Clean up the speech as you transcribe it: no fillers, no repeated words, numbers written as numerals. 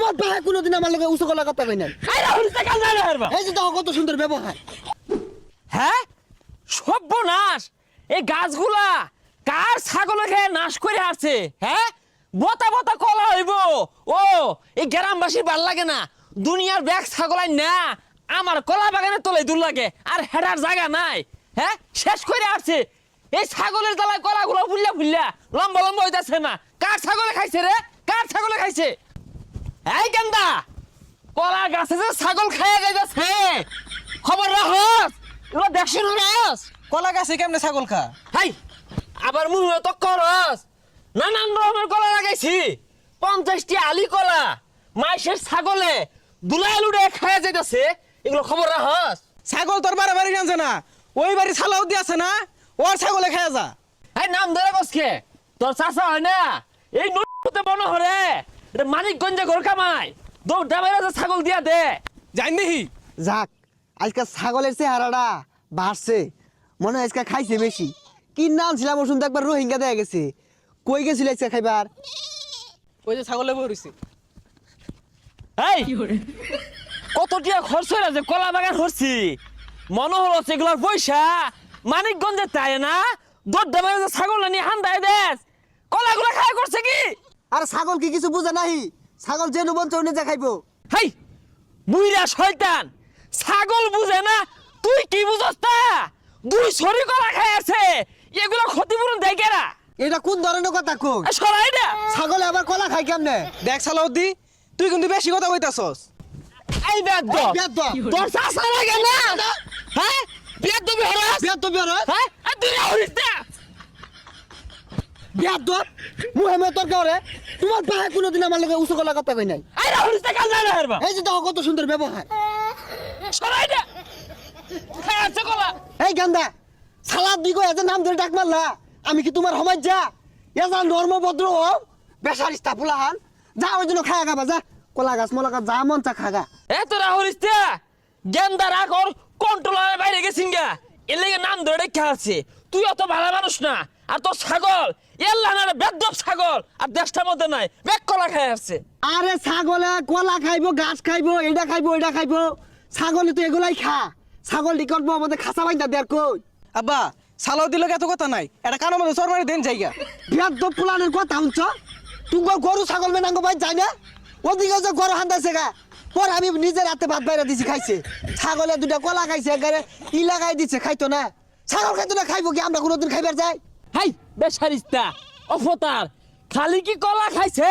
তোমার ভাই কোনোদিন আমার লগে উঁচু গলা কথা কই নাই। এই যে দেখো কত সুন্দর ব্যবহার। হ্যাঁ সর্বনাশ, এই গাছগুলা কার ছাগলে খেয়ে নাশ করে আসছে? হ্যাঁ বতা বতা কলা হইব। ও এই গ্রামবাসীর ভাল লাগে না, দুনিয়ার ব্যাগ ছাগলাই না আমার কলা বাগানে তোলে দূর লাগে, আর হেডার জায়গা নাই। হ্যাঁ শেষ করে আসছে এই ছাগলের তলায় কলাগুলো ফুললা ফুললা লম্বা লম্বা হইতাছে না। কার ছাগলে খাইছে রে? কার ছাগলে খাইছে? এই গেন্দা, কলা গাছে যে ছাগল খাইয়া যাইতাছে, খবর রাখস, এগুলো দেখছ না রাস? কলা গাছে কেমনে ছাগল খা? হাই আবার মুহে তো করস, নানান রকমের কলা লাগাইছি, 50টি আলি কলা মাইসের ছাগলে দুলাই লুড়ে খাইয়া যাইতাছে, এগুলো খবর রাখস? ছাগল তোর বাড়ি জানছে না, ওই বাড়ি সালাউদ্দি আছে না, ওর ছাগলে খায়া যা। এই নাম ধরে বসকে তোর চাষা হয় না, এই নদীতে মনে হরে এটা মানিকগঞ্জে ঘর কামাই, দৌড়টা বাইরে ছাগল দিয়া দে। জানি দেখি যাক আজকে ছাগলের চেহারাটা বাড়ছে, মনে হয় আজকে খাইছে বেশি। কি নাম ছিলাম ওর শুনতে একবার রোহিঙ্গা দেয়া গেছে। কই গেছিল আজকে খাইবার? ওই যে ছাগলে বরিছে। এই কত টিয়া খরচ হয়ে যে কলা বাগান হচ্ছি, মনে হলো সেগুলোর পয়সা মানিকগঞ্জে তাই না, দৌড়টা বাইরে ছাগল নিয়ে হান্দায় দেশ, কলাগুলো খাই করছে কি? আর ছাগল কি কিছু বুঝে নাহি? ছাগল যে নুবন চৌনে যা খাইবো। হাই বুইরা শয়তান, ছাগল বুঝে না, তুই কি বুঝস তা? দুই ছড়ি কলা খাই আছে, এগুলো ক্ষতিপূরণ দেয় কেরা? এটা কোন ধরনের কথা কো? সরাই না। ছাগলে আবার কলা খাই কেমনে? দেখ সালাউদ্দি, তুই কিন্তু বেশি কথা কইতাছস। এই বেদ্য, তোর চাষা লাগে না? হ্যাঁ বেদ্য বিহরাস, বেয়াদ বেয়াদ হ্যাঁ আর তুই হরিস না। বেয়াদ মুহেমে তোর কারে তোমার ভাই কোনোদিন আমার লগে উঁচু গলা কথা কই নাই। এই হরিস না কাল না হারবা। এই যে দেখো কত সুন্দর ব্যবহার। সরাই না। খাই আছে কলা। এই গান্দা সালাদ দিগো এত নাম ধরে ডাক মারলা, আমি কি তোমার সমাজ যা এজা নর্ম ভদ্র হও বেসারিস্তা ফুলাহান যা ওই জন্য খায়া খাবা যা, কলা গাছ মলা গাছ যা মন চা খাগা। এ তোরা হরিস না, গেন্দা রাখর কন্ট্রোলারের বাইরে গেছিস গা, এর লেগে নাম ধরে রেখে আছে। তুই অত ভালো মানুষ না, আর তোর ছাগল এল্লা না বেদ্যপ ছাগল, আর দেশটার মধ্যে নাই বেক কলা খাই আসছে। আরে ছাগলে কলা খাইবো, গাছ খাইবো, এটা খাইবো, এটা খাইবো, ছাগলে তো এগুলাই খা। ছাগল কি করবো আমাদের খাসা বাইন্দা দেয়ার কই? আব্বা সালাউদ্দি লোক এত কথা নাই, এটা কারো মধ্যে সরমারি দেন জায়গা। বিয়াদ পুলানের কথা শুনছ? তুমি গরু ছাগল মেনাঙ্গ ভাই যাই না, ওদিকে যে গরু হান্দাইছে গা, পর আমি নিজের হাতে ভাত বাইরে দিছি খাইছে। ছাগলে দুটা কলা খাইছে, এগারে ই লাগাই দিচ্ছে, খাইতো না। ছাগল খাইতো না, খাইবো কি আমরা কোনোদিন খাইবার যাই? হাই বেসারিস্তা অফতার, খালি কি কলা খাইছে